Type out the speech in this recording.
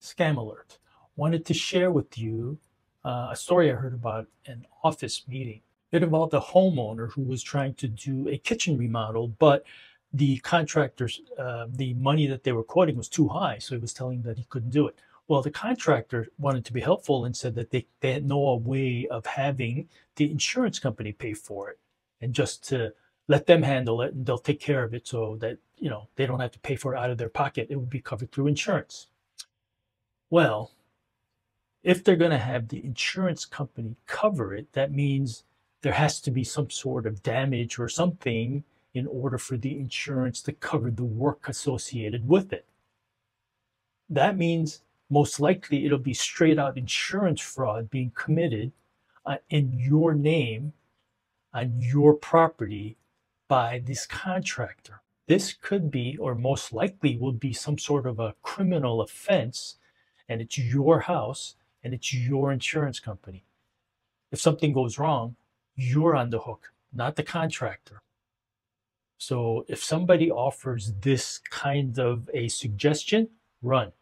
Scam alert. Wanted to share with you a story I heard about an office meeting. It involved a homeowner who was trying to do a kitchen remodel, but the contractors, the money that they were quoting was too high, so he was telling that he couldn't do it. Well, the contractor wanted to be helpful and said that they had no way of having the insurance company pay for it, and just to let them handle it and they'll take care of it so that they don't have to pay for it out of their pocket. It would be covered through insurance. Well, if they're going to have the insurance company cover it, that means there has to be some sort of damage or something in order for the insurance to cover the work associated with it. That means most likely it'll be straight out insurance fraud being committed in your name on your property by this contractor. This could be, or most likely will be, some sort of a criminal offense, and it's your house and it's your insurance company. If something goes wrong, you're on the hook, not the contractor. So if somebody offers this kind of a suggestion, run.